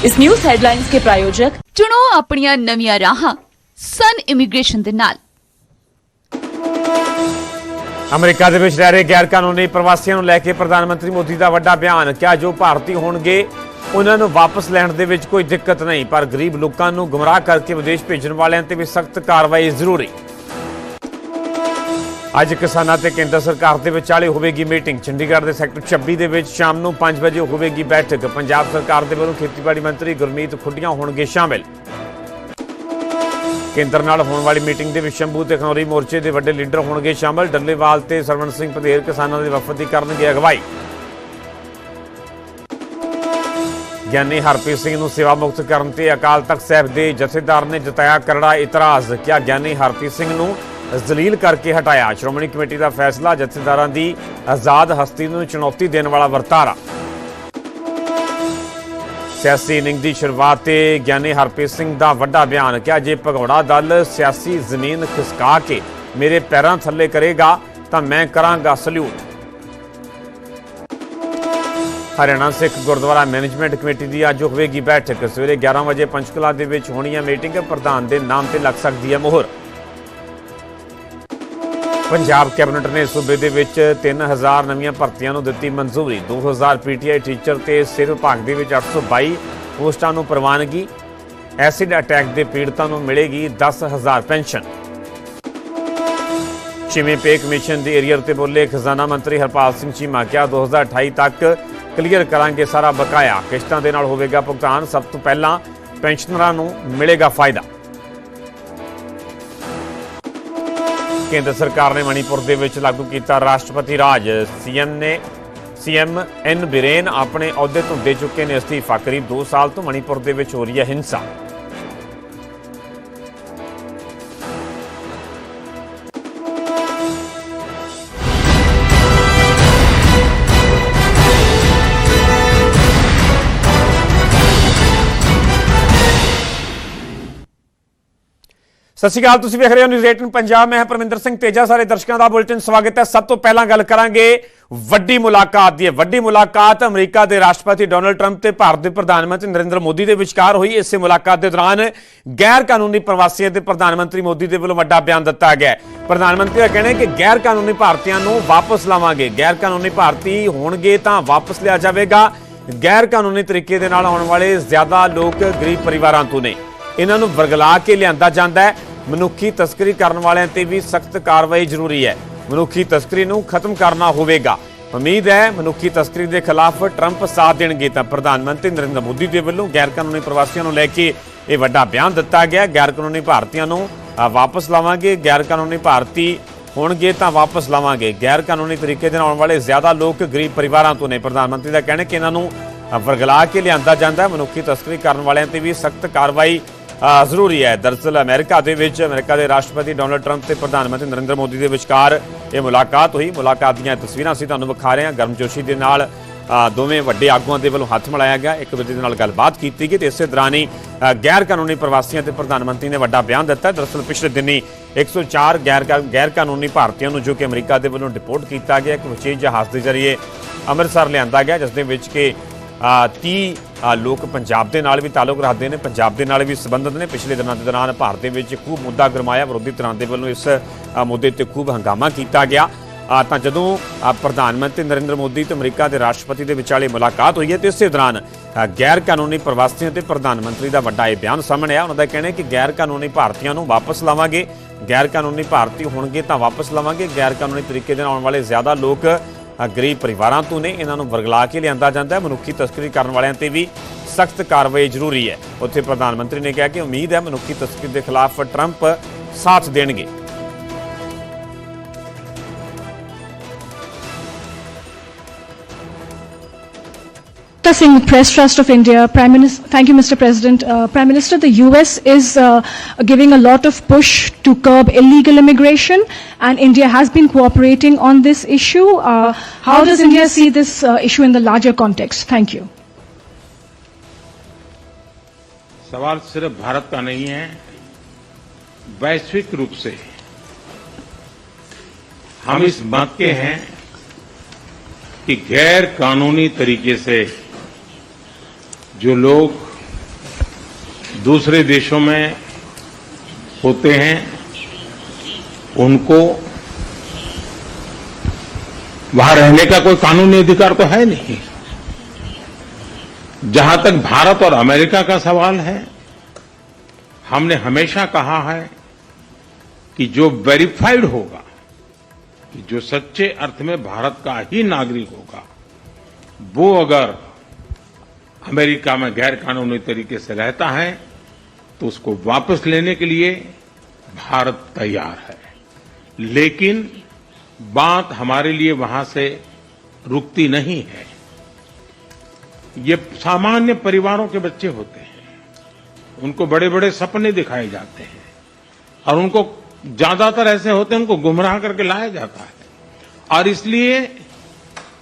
इस news headlines के प्रायोजक चुनो अपनियां नवीं राहां सन इमीग्रेशन दे नाल। अमरीका दे विच रह रहे गैर कानूनी प्रवासियों नूं लैके प्रधानमंत्री मोदी का वड्डा बयान। क्या जो भारती होणगे उन्हां नूं वापस लैण दे विच कोई दिक्कत नहीं, पर गरीब लोकां नूं गुमराह करके विदेश भेजण वालियां ते भी सख्त कार्रवाई जरूरी। अज किसानां ते केंद्र सरकार दे विचाले होवेगी मीटिंग। चंडीगढ़ दे सैक्टर 26 दे विच शाम नूं 5 बजे होवेगी बैठक। पंजाब सरकार दे वल्लों खेतीबाड़ी मंत्री गुरमीत खुडियां होणगे शामिल। केंद्र नाल होण वाली मीटिंग दे विच शंभू ते खनौरी मोर्चे दे वड्डे लीडर होणगे शामिल। डल्लेवाल ते सरवण सिंह पधेर किसानां दे वफद दी करनगे अगवाई। ज्ञानी हरप्रीत सिंह नूं सेवा मुक्त करन ते अकाल तख्त साहिब दे जथेदार ने जताया करड़ा इतराज। क्या ज्ञानी हरप्रीत सिंह नूं जलील करके हटाया? श्रोमणी कमेटी का फैसला जथेदारां दी आजाद हस्ती नूं चुनौती देने वाला वर्तारा। सियासी इनिंग की शुरुआत ते ज्ञानी हरप्रीत सिंह का वड्डा बयान। क्या जे भगौड़ा दल सियासी जमीन खिसका के मेरे पैरों थले करेगा तो मैं करांगा salute. Haryana Sikh Gurdwara management committee की अज होवेगी बैठक। सवेरे 11 बजे पंचकूला दे विच होनी है मीटिंग। प्रधान के नाम से लग सकती है मुहर। पंजाब कैबिनेट ने सूबे दे विच 3000 नवीं भर्तियां नूं दित्ती मंजूरी। 2000 पीटीआई टीचर ते सिर विभाग दे विच 822 पोस्टां नूं प्रवानगी। एसिड अटैक के पीड़ितां नूं मिलेगी 10,000 पेंशन। 6वें पे कमीशन के एरियर ते बोले खजाना मंत्री हरपाल सिंह चीमा। क्या 2028 तक क्लीयर करांगे सारा बकाया। किश्तां दे नाल होवेगा भुगतान। सब तो पहला पेंशनरां नूं मिलेगा फायदा। केंद्र सरकार ने मणिपुर दे विच लागू किया राष्ट्रपति राज। सीएम एन बिरेन अपने अहुदे तो दे चुके ने इस्तीफा। करीब 2 साल तो मणिपुर दे विच हो रही है हिंसा। सत श्री अकाल, तुसीं वेख रहे हो न्यूज़ 18 पंजाब। मैं परमिंदर सिंह तेजा। सारे दर्शकों का बुलेटिन स्वागत है। सब तो पहला गल करांगे वड्डी मुलाकात दी। वड्डी मुलाकात अमरीका के राष्ट्रपति डोनाल्ड ट्रंप ते भारत के प्रधानमंत्री नरेंद्र मोदी के विचकार हुई। इस मुलाकात के दौरान गैर कानूनी प्रवासियों के प्रधानमंत्री मोदी के वल्लों वड्डा बयान दिता गया। प्रधानमंत्री का कहना है कि गैर कानूनी भारतीयों को वापस लावांगे। गैर कानूनी भारती होणगे तां वापस लिया जाएगा। गैर कानूनी तरीके दे नाल आउण वाले ज्यादा लोग गरीब परिवारों तो ने। इन्हां नूं वरगला के लिआंदा जांदा है। मनुखी तस्करी करने वालों ते भी सख्त कार्रवाई जरूरी है। मनुखी तस्करी नूं खत्म करना होवेगा। उम्मीद है मनुखी तस्करी के खिलाफ ट्रंप साथ देणगे। तां प्रधानमंत्री नरेंद्र मोदी के वल्लों गैर कानूनी प्रवासियों नूं लैके यह वड्डा बयान दिता गया। गैर कानूनी भारतीयों नूं वापस लावांगे। गैर कानूनी भारती होणगे तां वापस लावांगे। गैर कानूनी तरीके दे नाल आउण वाले ज्यादा लोग गरीब परिवारों तो ने। प्रधानमंत्री का कहना है कि इन्हां नूं वरगला के लिआंदा जांदा है। मनुखी तस्करी करने वालों ते भी सख्त कार्रवाई जरूरी है। दरअसल अमेरिका के राष्ट्रपति डोनाल्ड ट्रंप ते प्रधानमंत्री नरेंद्र मोदी के विचकार ये मुलाकात हुई। मुलाकात दी तस्वीरां असीं तुहानूं विखा रहे हैं। गर्मजोशी के नाल दोवें वड्डे आगुआं दे वल्लों हत्थ मिलाया गया, एक दूजे दे नाल गलबात की गई। तो इस दौरान ही गैर कानूनी प्रवासियों ते प्रधानमंत्री ने वड्डा बयान दिता। दरअसल पिछले दिनी 104 गैर कानूनी भारतीयों नूं जो कि अमरीका के वल्लों डिपोर्ट किया गया, एक विशेष जहाज़ के जरिए अमृतसर लिआंदा गया, जिस दे विच कि 30 लोग पंजाब के नाल भी ताल्लुक रखते हैं, पंजाब के नाल भी संबंधित ने। पिछले दिनों के दौरान भारत में खूब मुद्दा गरमाया। विरोधी धिरां दे वल्लों इस मुद्दे ते खूब हंगामा किया गया। तो जदों प्रधानमंत्री नरेंद्र मोदी तो अमरीका के राष्ट्रपति के विचाले मुलाकात हुई है, तो इस दौरान गैर कानूनी प्रवासियों ते प्रधानमंत्री का वड्डा यह बयान सामने आया। उन्होंने कहना है कि गैर कानूनी भारतीयों को वापस लावांगे। गैर कानूनी भारती होणगे तां वापस लावांगे। गैर कानूनी तरीके आने वाले ज्यादा लोग गरीब परिवारों तो ने। इन्हां नूं वरगला के लिआंदा जांदा है। मनुखी तस्करी करने वालों ते भी सख्त कार्रवाई जरूरी है। उत्थे प्रधानमंत्री ने कहा कि उम्मीद है मनुखी तस्करी के खिलाफ ट्रंप साथ देणगे। Singh, Press Trust of India. Prime Minister, thank you, Mr. President. Prime Minister, the US is giving a lot of push to curb illegal immigration, and India has been cooperating on this issue. How does India see this issue in the larger context? Thank you. सवाल सिर्फ भारत का नहीं है, वैश्विक रूप से हम इस मत के हैं कि गैर कानूनी तरीके से जो लोग दूसरे देशों में होते हैं उनको वहां रहने का कोई कानूनी अधिकार तो है नहीं। जहां तक भारत और अमेरिका का सवाल है, हमने हमेशा कहा है कि जो वेरीफाइड होगा, कि जो सच्चे अर्थ में भारत का ही नागरिक होगा, वो अगर अमेरिका में गैर कानूनी तरीके से रहता है तो उसको वापस लेने के लिए भारत तैयार है। लेकिन बात हमारे लिए वहां से रुकती नहीं है। ये सामान्य परिवारों के बच्चे होते हैं, उनको बड़े बड़े सपने दिखाए जाते हैं और उनको ज्यादातर ऐसे होते हैं उनको गुमराह करके लाया जाता है। और इसलिए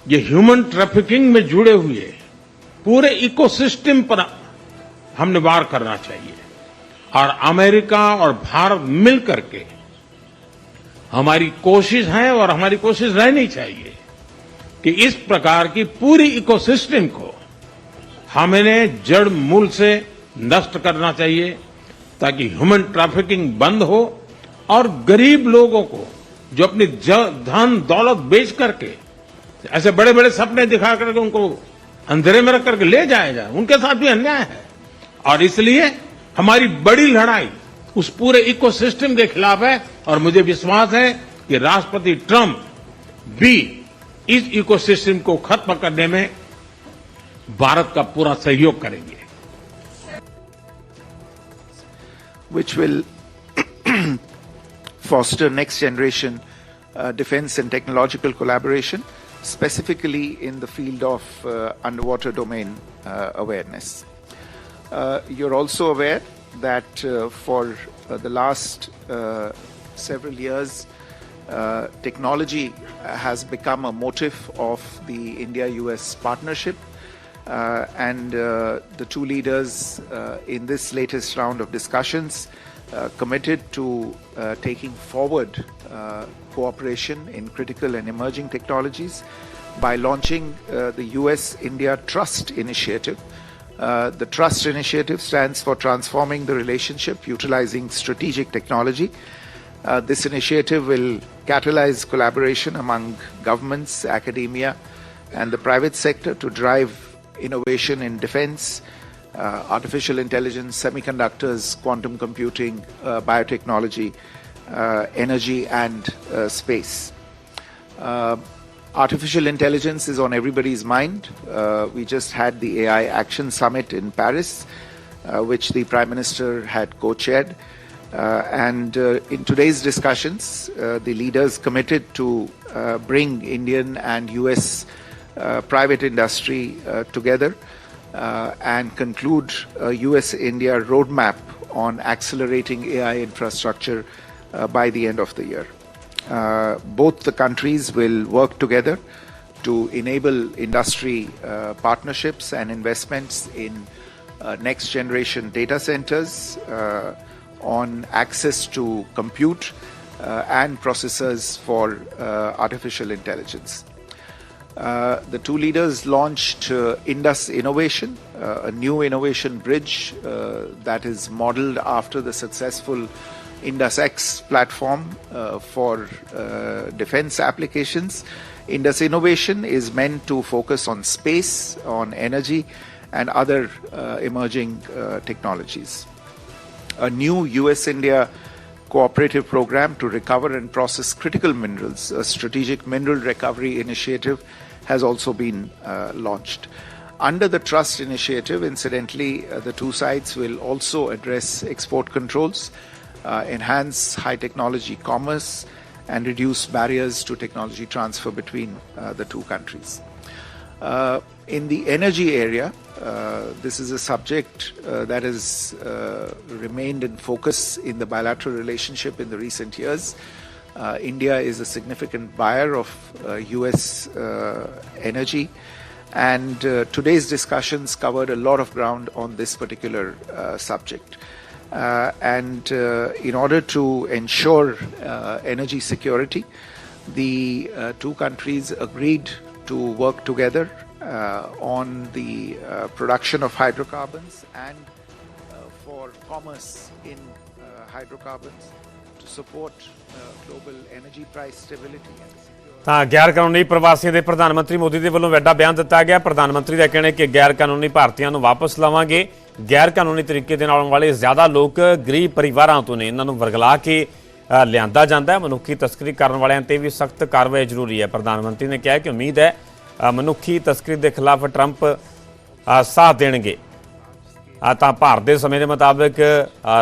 ये ह्यूमन ट्रैफिकिंग में जुड़े हुए पूरे इकोसिस्टम पर हमने वार करना चाहिए। और अमेरिका और भारत मिल करके हमारी कोशिश है और हमारी कोशिश रहनी चाहिए कि इस प्रकार की पूरी इकोसिस्टम को हमें जड़ मूल से नष्ट करना चाहिए, ताकि ह्यूमन ट्रैफिकिंग बंद हो और गरीब लोगों को जो अपनी धन दौलत बेच करके ऐसे बड़े बड़े सपने दिखा करके उनको अंधेरे में रख करके ले जाया जाए, उनके साथ भी अन्याय है। और इसलिए हमारी बड़ी लड़ाई उस पूरे इकोसिस्टम के खिलाफ है और मुझे विश्वास है कि राष्ट्रपति ट्रंप भी इस इकोसिस्टम को खत्म करने में भारत का पूरा सहयोग करेंगे। Which will foster next generation defense and technological collaboration, specifically in the field of underwater domain awareness. You're also aware that for the last several years, technology has become a motive of the India-US partnership. And the two leaders in this latest round of discussions committed to taking forward cooperation in critical and emerging technologies by launching the US-India Trust Initiative. The Trust Initiative stands for Transforming the Relationship Utilizing Strategic Technology. This initiative will catalyze collaboration among governments, academia, and the private sector to drive innovation in defense, artificial intelligence, semiconductors, quantum computing, biotechnology, energy, and space. Artificial intelligence is on everybody's mind. We just had the AI Action Summit in Paris, which the Prime Minister had co-chaired. And in today's discussions, the leaders committed to bring Indian and US private industry together and conclude a US-India roadmap on accelerating AI infrastructure by the end of the year. Both the countries will work together to enable industry partnerships and investments in next generation data centers, on access to compute and processors for artificial intelligence. The two leaders launched Indus Innovation, a new innovation bridge that is modeled after the successful IndusX platform for defense applications. Indus Innovation is meant to focus on space, on energy, and other emerging technologies. A new US-India cooperative program to recover and process critical minerals, a strategic mineral recovery initiative, has also been launched. Under the Trust Initiative, incidentally, the two sides will also address export controls, enhance high technology commerce, and reduce barriers to technology transfer between the two countries. In the energy area, this is a subject that has remained in focus in the bilateral relationship in the recent years. India is a significant buyer of US energy, and today's discussions covered a lot of ground on this particular subject. And in order to ensure energy security, the two countries agreed to work together on the production of hydrocarbons and for commerce in hydrocarbons, to support global energy price stability and secure. ਤਾਂ ਗੈਰ ਕਾਨੂੰਨੀ ਪ੍ਰਵਾਸੀਆਂ ਦੇ ਪ੍ਰਧਾਨ ਮੰਤਰੀ ਮੋਦੀ ਦੇ ਵੱਲੋਂ ਵੱਡਾ ਬਿਆਨ ਦਿੱਤਾ ਗਿਆ। ਪ੍ਰਧਾਨ ਮੰਤਰੀ ਦਾ ਕਹਿਣਾ ਹੈ ਕਿ ਗੈਰ ਕਾਨੂੰਨੀ ਭਾਰਤੀਆਂ ਨੂੰ ਵਾਪਸ ਲਾਵਾਂਗੇ। ਗੈਰ ਕਾਨੂੰਨੀ ਤਰੀਕੇ ਦੇ ਨਾਲ ਆਉਣ ਵਾਲੇ ਜ਼ਿਆਦਾ ਲੋਕ ਗਰੀਬ ਪਰਿਵਾਰਾਂ ਤੋਂ ਨੇ। ਇਹਨਾਂ ਨੂੰ ਵਰਗਲਾ ਕੇ ਲਿਆਂਦਾ ਜਾਂਦਾ ਹੈ। ਮਨੁੱਖੀ ਤਸਕਰੀ ਕਰਨ ਵਾਲਿਆਂ ਤੇ ਵੀ ਸਖਤ ਕਾਰਵਾਈ ਜ਼ਰੂਰੀ ਹੈ। ਪ੍ਰਧਾਨ ਮੰਤਰੀ ਨੇ ਕਿਹਾ ਕਿ ਉਮੀਦ ਹੈ ਮਨੁੱਖੀ ਤਸਕਰੀ ਦੇ ਖਿਲਾਫ ਟਰੰਪ ਸਾਥ ਦੇਣਗੇ। ਤਾਂ ਭਾਰਤ ਦੇ ਸਮੇਂ ਦੇ ਮੁਤਾਬਕ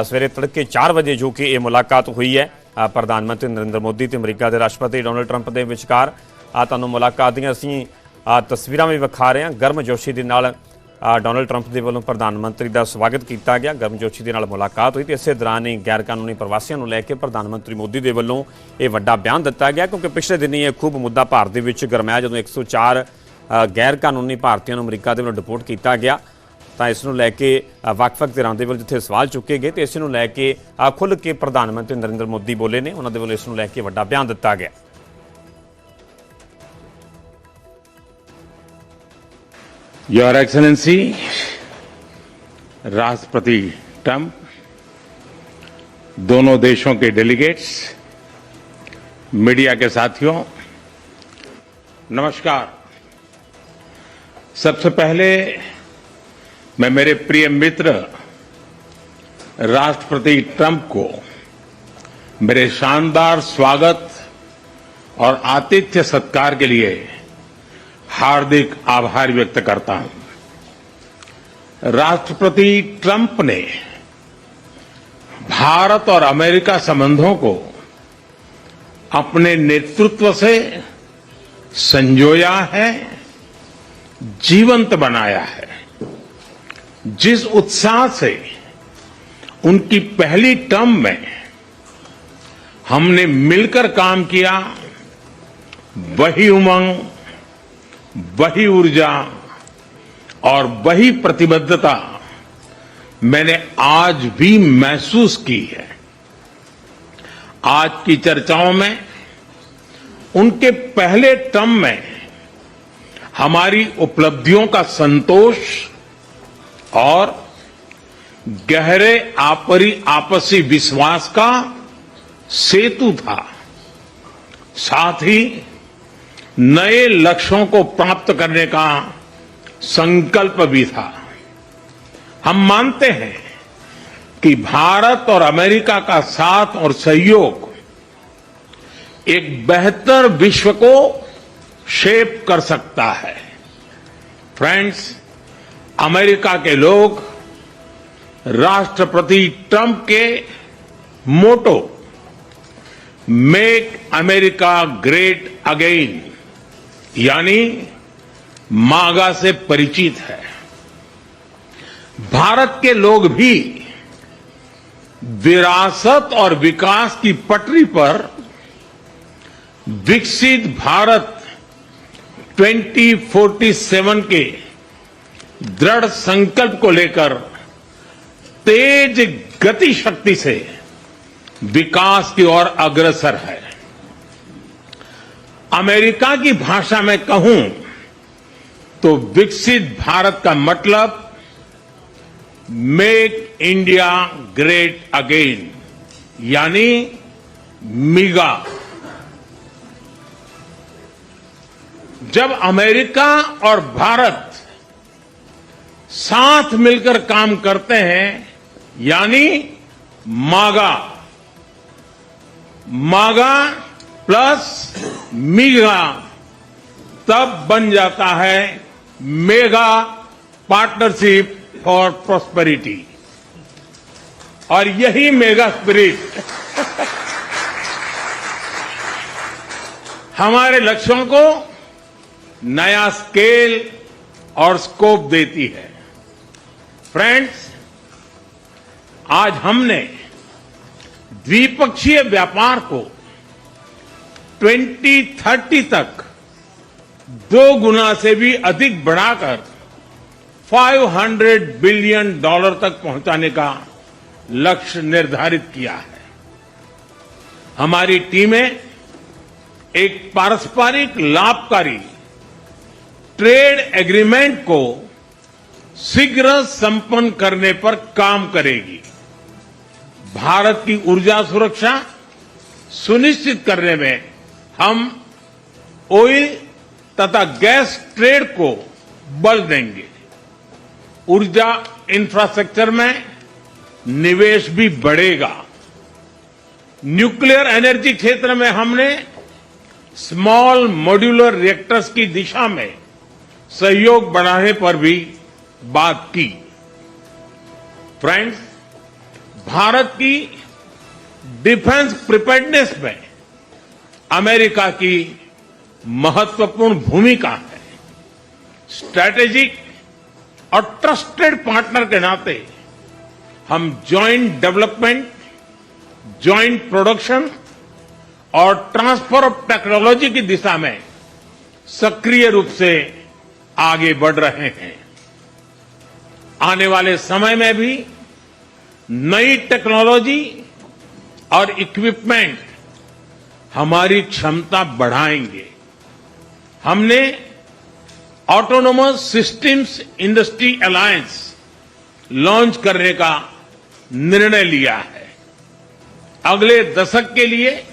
ਸਵੇਰੇ ਤੜਕੇ 4 ਵਜੇ ਜੋ ਕਿ ਇਹ ਮੁਲਾਕਾਤ ਹੋਈ ਹੈ ਪ੍ਰਧਾਨ ਮੰਤਰੀ ਨਰਿੰਦਰ ਮੋਦੀ ਤੇ ਅਮਰੀਕਾ ਦੇ ਰਾਸ਼ਟਰਪਤੀ ਡੋਨਲਡ ਟਰੰਪ ਦੇ ਵਿਚਕਾਰ। ਤੁਹਾਨੂੰ ਮੁਲਾਕਾਤ ਦੀਆਂ ਅਸੀਂ ਤਸਵੀਰਾਂ ਵੀ ਵਿਖਾ ਰਹੇ ਹਾਂ। ਗਰਮਜੋਸ਼ੀ ਦੇ ਨਾਲ ਡੋਨਲਡ ਟਰੰਪ ਦੇ ਵੱਲੋਂ ਪ੍ਰਧਾਨ ਮੰਤਰੀ ਦਾ ਸਵਾਗਤ ਕੀਤਾ ਗਿਆ। ਗਰਮਜੋਸ਼ੀ ਦੇ ਨਾਲ ਮੁਲਾਕਾਤ ਹੋਈ ਤੇ ਇਸੇ ਦੌਰਾਨ ਹੀ ਗੈਰ ਕਾਨੂੰਨੀ ਪ੍ਰਵਾਸੀਆਂ ਨੂੰ ਲੈ ਕੇ ਪ੍ਰਧਾਨ ਮੰਤਰੀ ਮੋਦੀ ਦੇ ਵੱਲੋਂ ਇਹ ਵੱਡਾ ਬਿਆਨ ਦਿੱਤਾ ਗਿਆ, ਕਿਉਂਕਿ ਪਿਛਲੇ ਦਿਨੀ ਇਹ ਖੂਬ ਮੁੱਦਾ ਭਾਰਤ ਦੇ ਵਿੱਚ ਗਰਮਾਇਆ ਜਦੋਂ 104 ਗੈਰ ਕਾਨੂੰਨੀ ਭਾਰਤੀਆਂ ਨੂੰ ਅਮਰੀਕਾ ਦੇ ਵੱਲੋਂ ਡਿਪੋਰਟ ਕੀਤਾ ਗਿਆ। ਤਾਂ ਇਸ ਨੂੰ ਲੈ ਕੇ ਵੱਖ-ਵੱਖ ਧਿਰਾਂ ਦੇ ਵੱਲੋਂ ਜਿੱਥੇ ਸਵਾਲ ਚੁੱਕੇ ਗਏ ਤੇ ਇਸ ਨੂੰ ਲੈ ਕੇ ਖੁੱਲ੍ਹ ਕੇ ਪ੍ਰਧਾਨ ਮੰਤਰੀ ਨਰਿੰਦਰ ਮੋਦੀ ਬੋਲੇ ਨੇ। ਉਹਨਾਂ ਦੇ ਵੱਲੋਂ ਇਸ ਨੂੰ ਲੈ ਕੇ ਵੱਡਾ ਬਿਆਨ ਦਿੱਤਾ ਗਿਆ। योर एक्सेलेंसी राष्ट्रपति ट्रंप, दोनों देशों के डेलीगेट्स, मीडिया के साथियों, नमस्कार। सबसे पहले मैं मेरे प्रिय मित्र राष्ट्रपति ट्रंप को मेरे शानदार स्वागत और आतिथ्य सत्कार के लिए हार्दिक आभार व्यक्त करता हूं। राष्ट्रपति ट्रंप ने भारत और अमेरिका संबंधों को अपने नेतृत्व से संजोया है, जीवंत बनाया है। जिस उत्साह से उनकी पहली टर्म में हमने मिलकर काम किया, वही उमंग, वही ऊर्जा और वही प्रतिबद्धता मैंने आज भी महसूस की है। आज की चर्चाओं में उनके पहले टर्म में हमारी उपलब्धियों का संतोष और गहरे आपसी विश्वास का सेतु था। साथ ही नए लक्ष्यों को प्राप्त करने का संकल्प भी था। हम मानते हैं कि भारत और अमेरिका का साथ और सहयोग एक बेहतर विश्व को शेप कर सकता है। फ्रेंड्स, अमेरिका के लोग राष्ट्रपति ट्रंप के मोटो मेक अमेरिका ग्रेट अगेन यानी मागा से परिचित है। भारत के लोग भी विरासत और विकास की पटरी पर विकसित भारत 2047 के दृढ़ संकल्प को लेकर तेज गति शक्ति से विकास की ओर अग्रसर है। अमेरिका की भाषा में कहूं तो विकसित भारत का मतलब मेक इंडिया ग्रेट अगेन यानी मीगा। जब अमेरिका और भारत साथ मिलकर काम करते हैं यानी मागा, मागा प्लस मीगा, तब बन जाता है मेगा पार्टनरशिप फॉर प्रॉस्पेरिटी। और यही मेगा स्पिरिट हमारे लक्ष्यों को नया स्केल और स्कोप देती है। फ्रेंड्स, आज हमने द्विपक्षीय व्यापार को 2030 तक 2 गुना से भी अधिक बढ़ाकर $500 बिलियन तक पहुंचाने का लक्ष्य निर्धारित किया है। हमारी टीमें एक पारस्परिक लाभकारी ट्रेड एग्रीमेंट को शीघ्र संपन्न करने पर काम करेगी। भारत की ऊर्जा सुरक्षा सुनिश्चित करने में हम ऑयल तथा गैस ट्रेड को बल देंगे। ऊर्जा इंफ्रास्ट्रक्चर में निवेश भी बढ़ेगा। न्यूक्लियर एनर्जी क्षेत्र में हमने स्मॉल मॉड्यूलर रिएक्टर्स की दिशा में सहयोग बढ़ाने पर भी बात की। फ्रेंड्स, भारत की डिफेंस प्रिपेयर्डनेस में अमेरिका की महत्वपूर्ण भूमिका है। स्ट्रैटेजिक और ट्रस्टेड पार्टनर के नाते हम जॉइंट डेवलपमेंट, जॉइंट प्रोडक्शन और ट्रांसफर ऑफ टेक्नोलॉजी की दिशा में सक्रिय रूप से आगे बढ़ रहे हैं। आने वाले समय में भी नई टेक्नोलॉजी और इक्विपमेंट हमारी क्षमता बढ़ाएंगे। हमने autonomous systems industry alliance launch करने का निर्णय लिया है। अगले दशक के लिए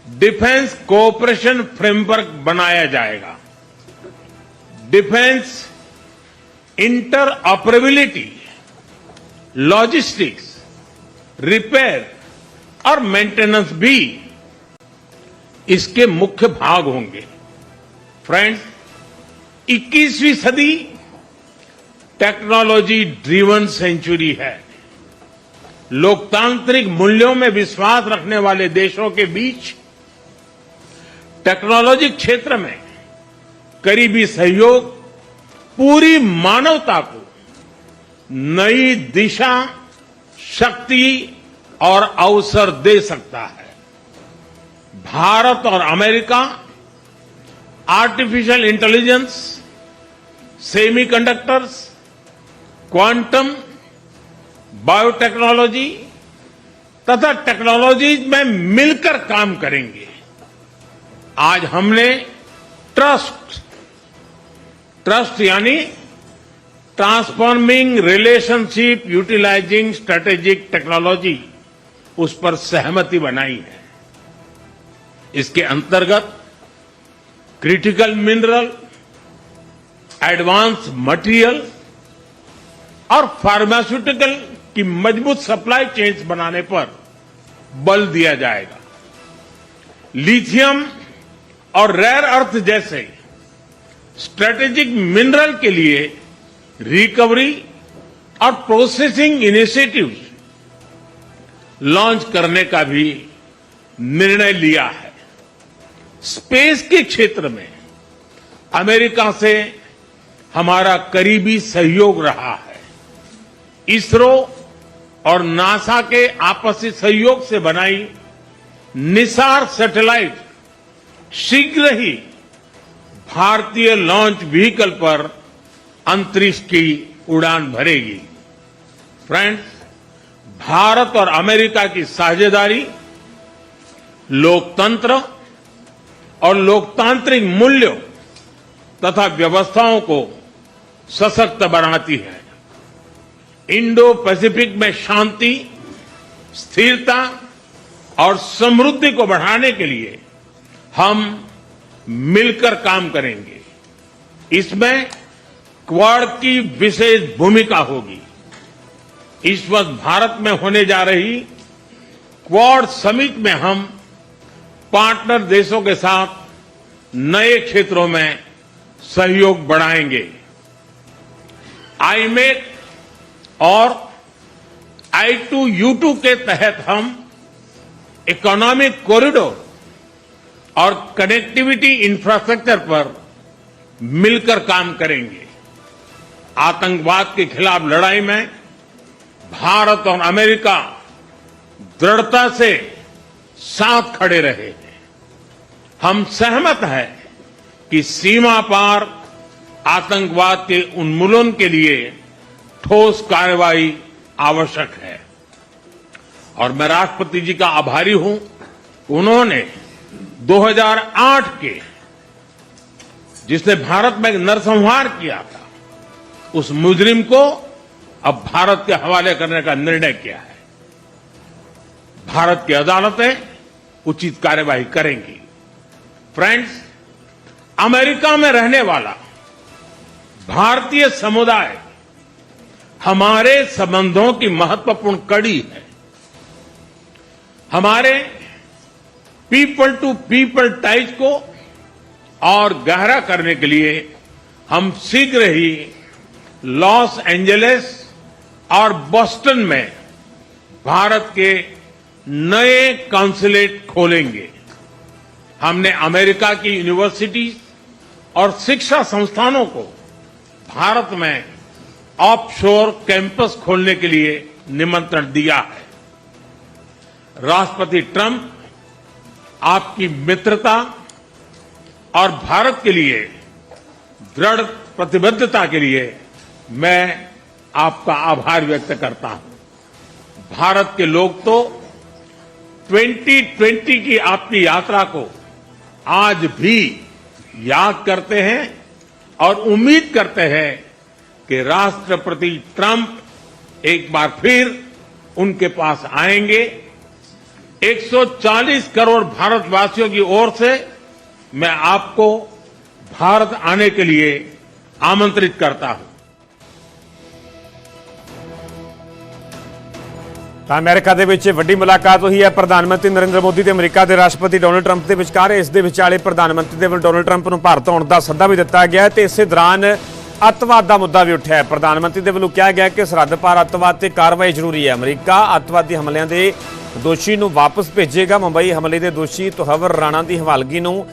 डिफेंस कोऑपरेशन फ्रेमवर्क बनाया जाएगा। डिफेंस इंटरऑपरेबिलिटी, लॉजिस्टिक्स, रिपेयर और मेंटेनेंस भी इसके मुख्य भाग होंगे। फ्रेंड्स, 21वीं सदी टेक्नोलॉजी ड्रिवन सेंचुरी है। लोकतांत्रिक मूल्यों में विश्वास रखने वाले देशों के बीच टेक्नोलॉजी क्षेत्र में करीबी सहयोग पूरी मानवता को नई दिशा, शक्ति और अवसर दे सकता है। भारत और America artificial intelligence, semiconductors, quantum, biotechnology तथा टेक्नोलॉजीज में मिलकर काम करेंगे। आज हमने ट्रस्ट यानी transforming relationship utilising strategic technology, उस पर सहमति बनाई है। इसके अंतर्गत क्रिटिकल मिनरल, एडवांस मटेरियल और फार्मास्यूटिकल की मजबूत सप्लाई चेन्स बनाने पर बल दिया जाएगा। लिथियम और रेयर अर्थ जैसे स्ट्रेटेजिक मिनरल के लिए रिकवरी और प्रोसेसिंग इनिशिएटिव्स लॉन्च करने का भी निर्णय लिया है। स्पेस के क्षेत्र में अमेरिका से हमारा करीबी सहयोग रहा है। इसरो और नासा के आपसी सहयोग से बनाई निसार सैटेलाइट शीघ्र ही भारतीय लॉन्च व्हीकल पर अंतरिक्ष की उड़ान भरेगी। फ्रेंड्स, भारत और अमेरिका की साझेदारी लोकतंत्र और लोकतांत्रिक मूल्यों तथा व्यवस्थाओं को सशक्त बनाती है। इंडो पैसिफिक में शांति, स्थिरता और समृद्धि को बढ़ाने के लिए हम मिलकर काम करेंगे। इसमें क्वाड की विशेष भूमिका होगी। इस वक्त भारत में होने जा रही क्वाड समिट में हम पार्टनर देशों के साथ नए क्षेत्रों में सहयोग बढ़ाएंगे। आईमेक और I2U2 के तहत हम इकोनॉमिक कॉरिडोर और कनेक्टिविटी इंफ्रास्ट्रक्चर पर मिलकर काम करेंगे। आतंकवाद के खिलाफ लड़ाई में भारत और अमेरिका दृढ़ता से साथ खड़े रहे हैं। हम सहमत हैं कि सीमा पार आतंकवाद के उन्मूलन के लिए ठोस कार्रवाई आवश्यक है और मैं राष्ट्रपति जी का आभारी हूं। उन्होंने 2008 के जिसने भारत में नरसंहार किया था उस मुजरिम को अब भारत के हवाले करने का निर्णय किया है। भारत की अदालतें उचित कार्यवाही करेंगी। फ्रेंड्स, अमेरिका में रहने वाला भारतीय समुदाय हमारे संबंधों की महत्वपूर्ण कड़ी है। हमारे पीपल टू पीपल टाइज को और गहरा करने के लिए हम शीघ्र ही लॉस एंजलिस और बोस्टन में भारत के नए कॉन्सुलेट खोलेंगे। हमने अमेरिका की यूनिवर्सिटी और शिक्षा संस्थानों को भारत में ऑफशोर कैंपस खोलने के लिए निमंत्रण दिया है। राष्ट्रपति ट्रंप आपकी मित्रता और भारत के लिए दृढ़ प्रतिबद्धता के लिए मैं आपका आभार व्यक्त करता हूं। भारत के लोग तो 2020 की आपकी यात्रा को आज भी याद करते हैं और उम्मीद करते हैं कि राष्ट्रपति ट्रंप एक बार फिर उनके पास आएंगे। 140 करोड़ भारतवासियों की ओर से मैं आपको भारत आने के लिए आमंत्रित करता हूं। ਤਾਂ ਅਮਰੀਕਾ ਦੇ ਵਿੱਚ ਵੱਡੀ ਮੁਲਾਕਾਤ ਹੋਈ ਹੈ ਪ੍ਰਧਾਨ ਮੰਤਰੀ ਨਰਿੰਦਰ ਮੋਦੀ ਤੇ ਅਮਰੀਕਾ ਦੇ ਰਾਸ਼ਟਰਪਤੀ ਡੋਨਲਡ ਟਰੰਪ ਦੇ ਵਿਚਕਾਰ। ਇਸ ਦੇ ਵਿਚਾਲੇ ਪ੍ਰਧਾਨ ਮੰਤਰੀ ਦੇ ਵੱਲੋਂ ਡੋਨਲਡ ਟਰੰਪ ਨੂੰ ਭਾਰਤ ਆਉਣ ਦਾ ਸੱਦਾ ਵੀ ਦਿੱਤਾ ਗਿਆ ਤੇ ਇਸੇ ਦੌਰਾਨ ਅੱਤਵਾਦ ਦਾ ਮੁੱਦਾ ਵੀ ਉੱਠਿਆ ਹੈ। ਪ੍ਰਧਾਨ ਮੰਤਰੀ ਦੇ ਵੱਲੋਂ ਕਿਹਾ ਗਿਆ ਕਿ ਸਰਹੱਦ ਪਾਰ ਅੱਤਵਾਦ ਤੇ ਕਾਰਵਾਈ ਜ਼ਰੂਰੀ ਹੈ। ਅਮਰੀਕਾ ਅੱਤਵਾਦੀ ਹਮਲਿਆਂ ਦੇ ਦੋਸ਼ੀ ਨੂੰ ਵਾਪਸ ਭੇਜੇਗਾ। ਮੁੰਬਈ ਹਮਲੇ ਦੇ ਦੋਸ਼ੀ ਤੁਹਵਰ ਰਾਣਾ ਦੀ ਹਵਾਲਗੀ ਨੂੰ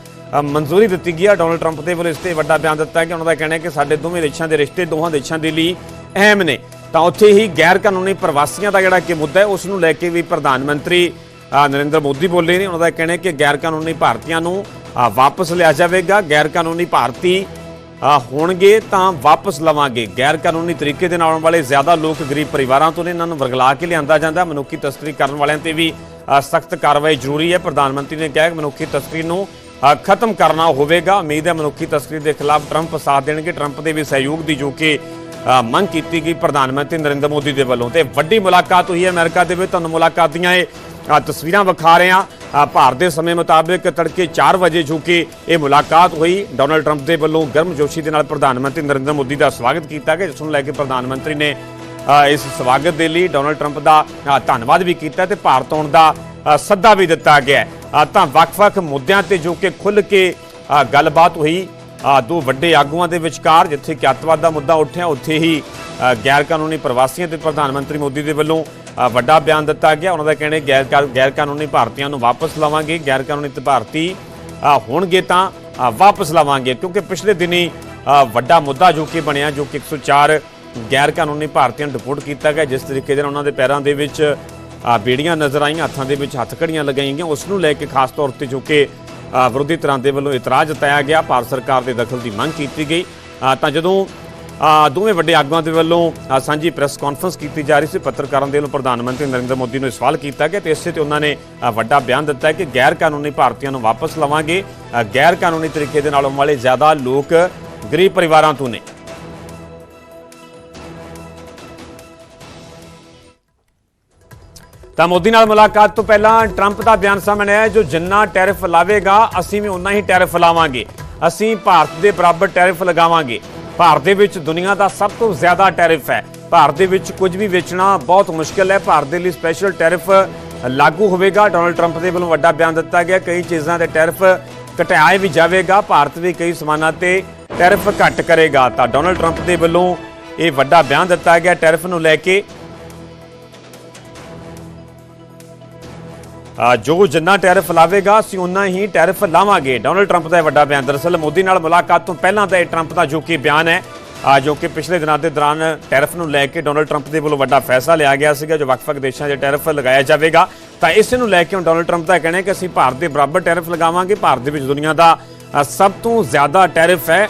ਮਨਜ਼ੂਰੀ ਦਿੱਤੀ ਗਈ ਹੈ। ਡੋਨਲਡ ਟਰੰਪ ਦੇ ਵੱਲੋਂ ਇਸ ਤੇ ਵੱਡਾ ਬਿਆਨ ਦਿੱਤਾ ਕਿ ਉਹਨਾਂ ਦਾ ਕਹਿਣਾ ਹੈ ਕਿ ਸਾਡੇ ਦੋਵੇਂ ਦੇਸ਼ਾਂ ਦੇ ਰਿਸ਼ਤੇ ਦੋਹਾਂ ਦੇਸ਼ਾਂ ਦੇ ਲਈ ਅਹਿਮ ਨੇ। ਤਾਂ ਉੱਥੇ ਹੀ ਗੈਰ ਕਾਨੂੰਨੀ ਪ੍ਰਵਾਸੀਆਂ ਦਾ ਜਿਹੜਾ ਕਿ ਮੁੱਦਾ ਹੈ ਉਸ ਨੂੰ ਲੈ ਕੇ ਵੀ ਪ੍ਰਧਾਨ ਮੰਤਰੀ ਨਰਿੰਦਰ ਮੋਦੀ ਬੋਲੇ ਨੇ। ਉਹਨਾਂ ਦਾ ਕਹਿਣਾ ਹੈ ਕਿ ਗੈਰ ਕਾਨੂੰਨੀ ਭਾਰਤੀਆਂ ਨੂੰ ਵਾਪਸ ਲਿਆ ਜਾਵੇਗਾ। ਗੈਰ ਕਾਨੂੰਨੀ ਭਾਰਤੀ ਹੋਣਗੇ ਤਾਂ ਵਾਪਸ ਲਵਾਂਗੇ। ਗੈਰ ਕਾਨੂੰਨੀ ਤਰੀਕੇ ਦੇ ਨਾਲ ਆਉਣ ਵਾਲੇ ਜ਼ਿਆਦਾ ਲੋਕ ਗਰੀਬ ਪਰਿਵਾਰਾਂ ਤੋਂ ਨੇ। ਇਹਨਾਂ ਨੂੰ ਵਰਗਲਾ ਕੇ ਲਿਆਂਦਾ ਜਾਂਦਾ। ਮਨੁੱਖੀ ਤਸਕਰੀ ਕਰਨ ਵਾਲਿਆਂ ਤੇ ਵੀ ਸਖਤ ਕਾਰਵਾਈ ਜ਼ਰੂਰੀ ਹੈ। ਪ੍ਰਧਾਨ ਮੰਤਰੀ ਨੇ ਕਿਹਾ ਕਿ ਮਨੁੱਖੀ ਤਸਕਰੀ ਨੂੰ ਖਤਮ ਕਰਨਾ ਹੋਵੇਗਾ। ਉਮੀਦ ਹੈ ਮਨੁੱਖੀ ਤਸਕਰੀ ਦੇ ਖਿਲਾਫ ਟਰੰਪ ਸਾਥ ਦੇਣਗੇ। ਟਰੰਪ ਦੇ ਵੀ ਸਹਿਯੋਗ ਦੀ ਜੋ ਕਿ ਮੰਗ ਕੀਤੀ ਗਈ ਪ੍ਰਧਾਨ ਮੰਤਰੀ ਨਰਿੰਦਰ ਮੋਦੀ ਦੇ ਵੱਲੋਂ। ਤੇ ਵੱਡੀ ਮੁਲਾਕਾਤ ਹੋਈ ਹੈ ਅਮਰੀਕਾ ਦੇ ਵਿੱਚ। ਤੁਹਾਨੂੰ ਮੁਲਾਕਾਤ ਦੀਆਂ ਇਹ ਤਸਵੀਰਾਂ ਵਿਖਾ ਰਹੇ ਹਾਂ। ਭਾਰਤ ਦੇ ਸਮੇਂ ਮੁਤਾਬਿਕ ਤੜਕੇ 4 ਵਜੇ ਜੋ ਕਿ ਇਹ ਮੁਲਾਕਾਤ ਹੋਈ। ਡੋਨਲਡ ਟਰੰਪ ਦੇ ਵੱਲੋਂ ਗਰਮਜੋਸ਼ੀ ਦੇ ਨਾਲ ਪ੍ਰਧਾਨ ਮੰਤਰੀ ਨਰਿੰਦਰ ਮੋਦੀ ਦਾ ਸਵਾਗਤ ਕੀਤਾ ਗਿਆ, ਜਿਸ ਨੂੰ ਲੈ ਕੇ ਪ੍ਰਧਾਨ ਮੰਤਰੀ ਨੇ ਇਸ ਸਵਾਗਤ ਦੇ ਲਈ ਡੋਨਲਡ ਟਰੰਪ ਦਾ ਧੰਨਵਾਦ ਵੀ ਕੀਤਾ ਤੇ ਭਾਰਤ ਆਉਣ ਦਾ ਸੱਦਾ ਵੀ ਦਿੱਤਾ ਗਿਆ। ਤਾਂ ਵੱਖ-ਵੱਖ ਮੁੱਦਿਆਂ ਤੇ ਜੋ ਕਿ ਖੁੱਲ੍ਹ ਕੇ ਗੱਲਬਾਤ ਹੋਈ ਦੋ ਵੱਡੇ ਆਗੂਆਂ ਦੇ ਵਿਚਕਾਰ। ਜਿੱਥੇ ਕਿ ਅੱਤਵਾਦ ਦਾ ਮੁੱਦਾ ਉੱਠਿਆ, ਉੱਥੇ ਹੀ ਗੈਰ ਕਾਨੂੰਨੀ ਪ੍ਰਵਾਸੀਆਂ ਤੇ ਪ੍ਰਧਾਨ ਮੰਤਰੀ ਮੋਦੀ ਦੇ ਵੱਲੋਂ ਵੱਡਾ ਬਿਆਨ ਦਿੱਤਾ ਗਿਆ। ਉਹਨਾਂ ਦਾ ਕਹਿਣਾ ਗੈਰ ਕਾਨੂੰਨੀ ਭਾਰਤੀਆਂ ਨੂੰ ਵਾਪਸ ਲਵਾਂਗੇ। ਗੈਰ ਕਾਨੂੰਨੀ ਭਾਰਤੀ ਹੋਣਗੇ ਤਾਂ ਵਾਪਸ ਲਵਾਂਗੇ, ਕਿਉਂਕਿ ਪਿਛਲੇ ਦਿਨੀ ਵੱਡਾ ਮੁੱਦਾ ਜੋ ਕਿ ਬਣਿਆ, ਜੋ ਕਿ 104 ਗੈਰ ਕਾਨੂੰਨੀ ਭਾਰਤੀਆਂ ਨੂੰ ਡਿਪੋਰਟ ਕੀਤਾ ਗਿਆ। ਜਿਸ ਤਰੀਕੇ ਦੇ ਨਾਲ ਉਹਨਾਂ ਦੇ ਪੈਰਾਂ ਦੇ ਵਿੱਚ ਬੇੜੀਆਂ ਨਜ਼ਰ ਆਈਆਂ, ਹੱਥਾਂ ਦੇ ਵਿੱਚ ਹੱਥਕੜੀਆਂ ਲਗਾਈਆਂ ਗਈਆਂ, ਉਸ ਨੂੰ ਲੈ ਕੇ ਖਾਸ ਤੌਰ ਤੇ ਜੋ ਕਿ ਵਿਰੋਧੀ ਧਿਰਾਂ ਦੇ ਵੱਲੋਂ ਇਤਰਾਜ਼ ਜਤਾਇਆ ਗਿਆ। ਭਾਰਤ ਸਰਕਾਰ ਦੇ ਦਖਲ ਦੀ ਮੰਗ ਕੀਤੀ ਗਈ। ਤਾਂ ਜਦੋਂ ਦੋਵੇਂ ਵੱਡੇ ਆਗੂਆਂ ਦੇ ਵੱਲੋਂ ਸਾਂਝੀ ਪ੍ਰੈਸ ਕਾਨਫਰੰਸ ਕੀਤੀ ਜਾ ਰਹੀ ਸੀ, ਪੱਤਰਕਾਰਾਂ ਦੇ ਵੱਲੋਂ ਪ੍ਰਧਾਨ ਮੰਤਰੀ ਨਰਿੰਦਰ ਮੋਦੀ ਨੂੰ ਸਵਾਲ ਕੀਤਾ ਗਿਆ ਤੇ ਇਸੇ ਤੇ ਉਹਨਾਂ ਨੇ ਵੱਡਾ ਬਿਆਨ ਦਿੱਤਾ ਕਿ ਗੈਰ ਕਾਨੂੰਨੀ ਭਾਰਤੀਆਂ ਨੂੰ ਵਾਪਸ ਲਵਾਂਗੇ। ਗੈਰ ਕਾਨੂੰਨੀ ਤਰੀਕੇ ਦੇ ਨਾਲ ਆਉਣ ਵਾਲੇ ਜ਼ਿਆਦਾ ਲੋਕ ਗਰੀਬ ਪਰਿਵਾਰਾਂ ਤੋਂ ਨੇ। ਤਾਂ ਮੋਦੀ ਨਾਲ ਮੁਲਾਕਾਤ ਤੋਂ ਪਹਿਲਾਂ ਟਰੰਪ ਦਾ ਬਿਆਨ ਸਾਹਮਣੇ ਆਇਆ, ਜੋ ਜਿੰਨਾ ਟੈਰਿਫ ਲਾਵੇਗਾ ਅਸੀਂ ਵੀ ਉਨਾ ਹੀ ਟੈਰਿਫ ਲਾਵਾਂਗੇ। ਅਸੀਂ ਭਾਰਤ ਦੇ ਬਰਾਬਰ ਟੈਰਿਫ ਲਗਾਵਾਂਗੇ। ਭਾਰਤ ਦੇ ਵਿੱਚ ਦੁਨੀਆ ਦਾ ਸਭ ਤੋਂ ਜ਼ਿਆਦਾ ਟੈਰਿਫ ਹੈ। ਭਾਰਤ ਦੇ ਵਿੱਚ ਕੁਝ ਵੀ ਵੇਚਣਾ ਬਹੁਤ ਮੁਸ਼ਕਿਲ ਹੈ। ਭਾਰਤ ਦੇ ਲਈ ਸਪੈਸ਼ਲ ਟੈਰਿਫ ਲਾਗੂ ਹੋਵੇਗਾ। ਡੋਨਲਡ ਟਰੰਪ ਦੇ ਵੱਲੋਂ ਵੱਡਾ ਬਿਆਨ ਦਿੱਤਾ ਗਿਆ। ਕਈ ਚੀਜ਼ਾਂ ਦੇ ਟੈਰਿਫ ਘਟਾਇਆ ਵੀ ਜਾਵੇਗਾ। ਭਾਰਤ ਵੀ ਕਈ ਸਮਾਨਾਂ ਤੇ ਟੈਰਿਫ ਘੱਟ ਕਰੇਗਾ। ਤਾਂ ਡੋਨਲਡ ਟਰੰਪ ਦੇ ਵੱਲੋਂ ਇਹ ਵੱਡਾ ਬਿਆਨ ਦਿੱਤਾ ਗਿਆ ਟੈਰਿਫ ਨੂੰ ਲੈ ਕੇ। ਜੋ ਜਿੰਨਾ ਟੈਰਿਫ ਲਾਵੇਗਾ ਅਸੀਂ ਉਨਾ ਹੀ ਟੈਰਿਫ ਲਾਵਾਂਗੇ। ਡੋਨਲਡ ਟਰੰਪ ਦਾ ਵੱਡਾ ਬਿਆਨ। ਦਰਅਸਲ ਮੋਦੀ ਨਾਲ ਮੁਲਾਕਾਤ ਤੋਂ ਪਹਿਲਾਂ ਦਾ ਇਹ ਟਰੰਪ ਦਾ ਜੋ ਕਿ ਬਿਆਨ ਹੈ, ਜੋ ਕਿ ਪਿਛਲੇ ਦਿਨਾਂ ਦੇ ਦੌਰਾਨ ਟੈਰਿਫ ਨੂੰ ਲੈ ਕੇ ਡੋਨਲਡ ਟਰੰਪ ਦੇ ਵੱਲੋਂ ਵੱਡਾ ਫੈਸਲਾ ਲਿਆ ਗਿਆ ਸੀਗਾ, ਜੋ ਵੱਖ-ਵੱਖ ਦੇਸ਼ਾਂ ਦੇ ਟੈਰਿਫ ਲਗਾਇਆ ਜਾਵੇਗਾ। ਤਾਂ ਇਸ ਨੂੰ ਲੈ ਕੇ ਹੁਣ ਡੋਨਲਡ ਟਰੰਪ ਦਾ ਕਹਿਣਾ ਹੈ ਕਿ ਅਸੀਂ ਭਾਰਤ ਦੇ ਬਰਾਬਰ ਟੈਰਿਫ ਲਗਾਵਾਂਗੇ। ਭਾਰਤ ਦੇ ਵਿੱਚ ਦੁਨੀਆ ਦਾ ਸਭ ਤੋਂ ਜ਼ਿਆਦਾ ਟੈਰਿਫ ਹੈ।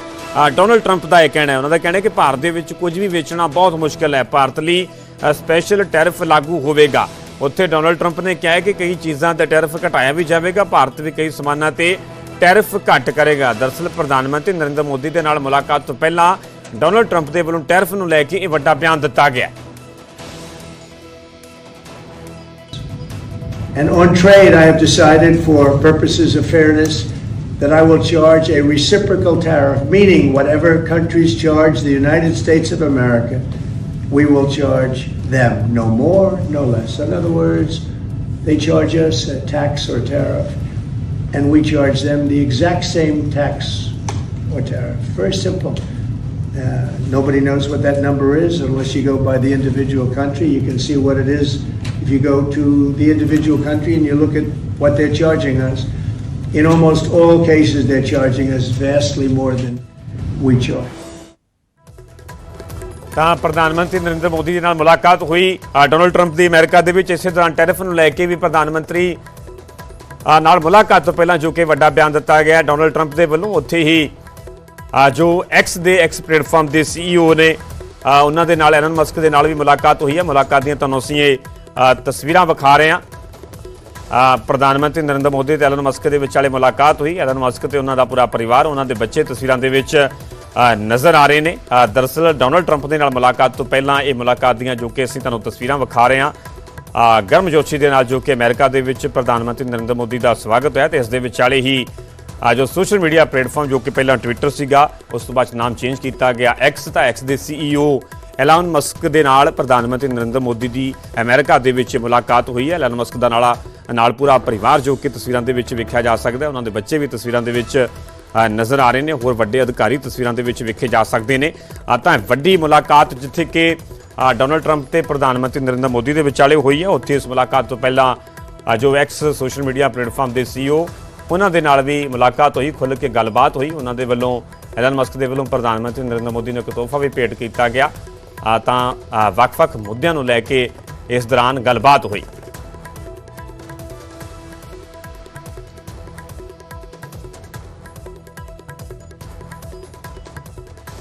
ਡੋਨਲਡ ਟਰੰਪ ਦਾ ਇਹ ਕਹਿਣਾ ਹੈ। ਉਹਨਾਂ ਦਾ ਕਹਿਣਾ ਹੈ ਕਿ ਭਾਰਤ ਦੇ ਵਿੱਚ ਕੁਝ ਵੀ ਵੇਚਣਾ ਬਹੁਤ ਮੁਸ਼ਕਿਲ ਹੈ। ਭਾਰਤ ਲਈ ਸਪੈਸ਼ਲ ਟੈਰਿਫ ਲਾਗੂ ਹੋਵੇਗਾ। ਉੱਥੇ ਡੋਨਲਡ ਟਰੰਪ ਨੇ ਕਿਹਾ ਹੈ ਕਿ ਕਈ ਚੀਜ਼ਾਂ ਤੇ ਟੈਰਿਫ ਘਟਾਇਆ ਵੀ ਜਾਵੇਗਾ। ਭਾਰਤ ਵੀ ਕਈ ਸਮਾਨਾਂ ਤੇ ਟੈਰਿਫ ਘੱਟ ਕਰੇਗਾ। ਦਰਅਸਲ ਪ੍ਰਧਾਨ ਮੰਤਰੀ ਨਰਿੰਦਰ ਮੋਦੀ ਦੇ ਨਾਲ ਮੁਲਾਕਾਤ ਤੋਂ ਪਹਿਲਾਂ ਡੋਨਲਡ ਟਰੰਪ ਦੇ ਵੱਲੋਂ ਟੈਰਿਫ ਨੂੰ ਲੈ ਕੇ ਇਹ ਵੱਡਾ ਬਿਆਨ ਦਿੱਤਾ ਗਿਆ। And on trade, I have decided, for purposes of fairness, that I will charge a reciprocal tariff, meaning whatever countries charge the United States of America, we will charge them, no more, no less. In other words, they charge us a tax or tariff, and we charge them the exact same tax or tariff. Very simple. Nobody knows what that number is unless you go by the individual country. You can see what it is if you go to the individual country and you look at what they're charging us. In almost all cases, they're charging us vastly more than we charge. ਤਾਂ ਪ੍ਰਧਾਨ ਮੰਤਰੀ ਨਰਿੰਦਰ ਮੋਦੀ ਦੇ ਨਾਲ ਮੁਲਾਕਾਤ ਹੋਈ Donald Trump ਦੀ America ਦੇ ਵਿੱਚ। ਇਸੇ ਦੌਰਾਨ ਟੈਰਿਫ ਨੂੰ ਲੈ ਕੇ ਵੀ ਪ੍ਰਧਾਨ ਮੰਤਰੀ ਨਾਲ ਮੁਲਾਕਾਤ ਤੋਂ ਪਹਿਲਾਂ ਜੋ ਕਿ ਵੱਡਾ ਬਿਆਨ ਦਿੱਤਾ ਗਿਆ ਡੋਨਲਡ ਟਰੰਪ ਦੇ ਵੱਲੋਂ। ਉੱਥੇ ਹੀ ਜੋ ਐਕਸ ਪਲੇਟਫਾਰਮ ਦੇ CEO ਨੇ ਉਹਨਾਂ ਦੇ ਨਾਲ ਐਲਨ ਮਸਕ ਦੇ ਨਾਲ ਵੀ ਮੁਲਾਕਾਤ ਹੋਈ ਹੈ। ਮੁਲਾਕਾਤ ਦੀਆਂ ਤੁਹਾਨੂੰ ਅਸੀਂ ਇਹ ਤਸਵੀਰਾਂ ਵਿਖਾ ਰਹੇ ਹਾਂ। ਪ੍ਰਧਾਨ ਮੰਤਰੀ ਨਰਿੰਦਰ ਮੋਦੀ ਤੇ ਐਲਨ ਮਸਕ ਦੇ ਵਿਚਾਲੇ ਮੁਲਾਕਾਤ ਹੋਈ। ਐਲਨ ਮਸਕ ਤੇ ਉਹਨਾਂ ਦਾ ਪੂਰਾ ਪਰਿਵਾਰ, ਉਹਨਾਂ ਦੇ ਬੱਚੇ ਤਸਵੀਰਾਂ ਦੇ ਵਿੱਚ ਨਜ਼ਰ ਆ ਰਹੇ ਨੇ। ਦਰਅਸਲ ਡੋਨਲਡ ਟਰੰਪ ਦੇ ਨਾਲ ਮੁਲਾਕਾਤ ਤੋਂ ਪਹਿਲਾਂ ਇਹ ਮੁਲਾਕਾਤ ਦੀਆਂ ਜੋ ਕਿ ਅਸੀਂ ਤੁਹਾਨੂੰ ਤਸਵੀਰਾਂ ਵਿਖਾ ਰਹੇ ਹਾਂ ਗਰਮਜੋਸ਼ੀ ਦੇ ਨਾਲ ਜੋ ਕਿ ਅਮਰੀਕਾ ਦੇ ਵਿੱਚ ਪ੍ਰਧਾਨ ਮੰਤਰੀ ਨਰਿੰਦਰ ਮੋਦੀ ਦਾ ਸਵਾਗਤ ਹੋਇਆ। ਤੇ ਇਸ ਦੇ ਵਿਚਾਲੇ ਹੀ ਜੋ ਸੋਸ਼ਲ ਮੀਡੀਆ ਪਲੇਟਫਾਰਮ ਜੋ ਕਿ ਪਹਿਲਾਂ ਟਵਿੱਟਰ ਸੀਗਾ ਉਸ ਤੋਂ ਬਾਅਦ ਨਾਮ ਚੇਂਜ ਕੀਤਾ ਗਿਆ ਐਕਸ, ਤਾਂ ਐਕਸ ਦੇ CEO ਐਲਨ ਮਸਕ ਦੇ ਨਾਲ ਪ੍ਰਧਾਨ ਮੰਤਰੀ ਨਰਿੰਦਰ ਮੋਦੀ ਦੀ ਅਮਰੀਕਾ ਦੇ ਵਿੱਚ ਮੁਲਾਕਾਤ ਹੋਈ ਹੈ। ਐਲਨ ਮਸਕ ਦਾ ਨਾਲ ਪੂਰਾ ਪਰਿਵਾਰ ਜੋ ਕਿ ਤਸਵੀਰਾਂ ਦੇ ਵਿੱਚ ਵੇਖਿਆ ਜਾ ਸਕਦਾ, ਉਹਨਾਂ ਦੇ ਬੱਚੇ ਵੀ ਤਸਵੀਰਾਂ ਦੇ ਵਿੱਚ ਨਜ਼ਰ ਆ ਰਹੇ ਨੇ, ਹੋਰ ਵੱਡੇ ਅਧਿਕਾਰੀ ਤਸਵੀਰਾਂ ਦੇ ਵਿੱਚ ਵੇਖੇ ਜਾ ਸਕਦੇ ਨੇ। ਤਾਂ ਵੱਡੀ ਮੁਲਾਕਾਤ ਜਿੱਥੇ ਕਿ ਡੋਨਲਡ ਟਰੰਪ ਤੇ ਪ੍ਰਧਾਨ ਮੰਤਰੀ ਨਰਿੰਦਰ ਮੋਦੀ ਦੇ ਵਿਚਾਲੇ ਹੋਈ ਹੈ। ਉੱਥੇ ਇਸ ਮੁਲਾਕਾਤ ਤੋਂ ਪਹਿਲਾਂ ਜੋ ਐਕਸ ਸੋਸ਼ਲ ਮੀਡੀਆ ਪਲੇਟਫਾਰਮ ਦੇ CEO ਉਹਨਾਂ ਦੇ ਨਾਲ ਵੀ ਮੁਲਾਕਾਤ ਹੋਈ, ਖੁੱਲ੍ਹ ਕੇ ਗੱਲਬਾਤ ਹੋਈ। ਉਹਨਾਂ ਦੇ ਵੱਲੋਂ ਐਲਨ ਮਸਕ ਦੇ ਵੱਲੋਂ ਪ੍ਰਧਾਨ ਮੰਤਰੀ ਨਰਿੰਦਰ ਮੋਦੀ ਨੂੰ ਇੱਕ ਤੋਹਫਾ ਵੀ ਭੇਟ ਕੀਤਾ ਗਿਆ। ਤਾਂ ਵੱਖ-ਵੱਖ ਮੁੱਦਿਆਂ ਨੂੰ ਲੈ ਕੇ ਇਸ ਦੌਰਾਨ ਗੱਲਬਾਤ ਹੋਈ।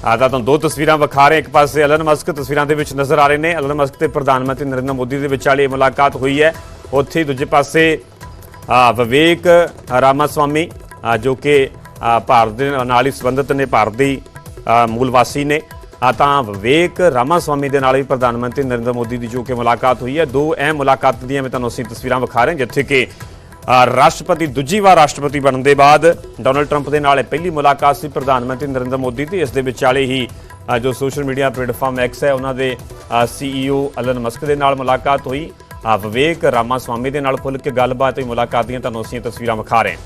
ਤਾਂ ਤੁਹਾਨੂੰ ਦੋ ਤਸਵੀਰਾਂ ਵਿਖਾ ਰਹੇ। ਇੱਕ ਪਾਸੇ ਐਲਨ ਮਸਕ ਤਸਵੀਰਾਂ ਦੇ ਵਿੱਚ ਨਜ਼ਰ ਆ ਰਹੇ ਨੇ। ਐਲਨ ਮਸਕ ਤੇ ਪ੍ਰਧਾਨ ਮੰਤਰੀ ਨਰਿੰਦਰ ਮੋਦੀ ਦੇ ਵਿਚਾਲੇ ਮੁਲਾਕਾਤ ਹੋਈ ਹੈ। ਉੱਥੇ ਦੂਜੇ ਪਾਸੇ ਵਿਵੇਕ ਰਾਮਾਸਵਾਮੀ ਜੋ ਕਿ ਭਾਰਤ ਦੇ ਨਾਲ ਹੀ ਸੰਬੰਧਿਤ ਨੇ, ਭਾਰਤ ਦੀ ਮੂਲ ਵਾਸੀ ਨੇ। ਤਾਂ ਵਿਵੇਕ ਰਾਮਾਸਵਾਮੀ ਦੇ ਨਾਲ ਵੀ ਪ੍ਰਧਾਨ ਮੰਤਰੀ ਨਰਿੰਦਰ ਮੋਦੀ ਦੀ ਜੋ ਕਿ ਮੁਲਾਕਾਤ ਹੋਈ ਹੈ। ਦੋ ਅਹਿਮ ਮੁਲਾਕਾਤ ਦੀਆਂ ਮੈਂ ਤੁਹਾਨੂੰ ਅਸੀਂ ਤਸਵੀਰਾਂ ਵਿਖਾ ਰਹੇ ਹਾਂ ਜਿੱਥੇ ਕਿ ਰਾਸ਼ਟਰਪਤੀ ਦੂਜੀ ਵਾਰ ਰਾਸ਼ਟਰਪਤੀ ਬਣਨ ਦੇ ਬਾਅਦ ਡੋਨਲਡ ਟਰੰਪ ਦੇ ਨਾਲ ਪਹਿਲੀ ਮੁਲਾਕਾਤ ਸੀ ਪ੍ਰਧਾਨ ਮੰਤਰੀ ਨਰਿੰਦਰ ਮੋਦੀ ਦੀ। ਇਸ ਦੇ ਵਿਚਾਲੇ ਹੀ ਜੋ ਸੋਸ਼ਲ ਮੀਡੀਆ ਪਲੇਟਫਾਰਮ ਐਕਸ ਹੈ ਉਹਨਾਂ ਦੇ CEO ਐਲਨ ਮਸਕ ਦੇ ਨਾਲ ਮੁਲਾਕਾਤ ਹੋਈ। ਵਿਵੇਕ ਰਾਮਾਸਵਾਮੀ ਦੇ ਨਾਲ ਖੁੱਲ੍ਹ ਕੇ ਗੱਲਬਾਤ ਹੋਈ। ਮੁਲਾਕਾਤ ਦੀਆਂ ਤੁਹਾਨੂੰ ਅਸੀਂ ਤਸਵੀਰਾਂ ਵਿਖਾ ਰਹੇ ਹਾਂ।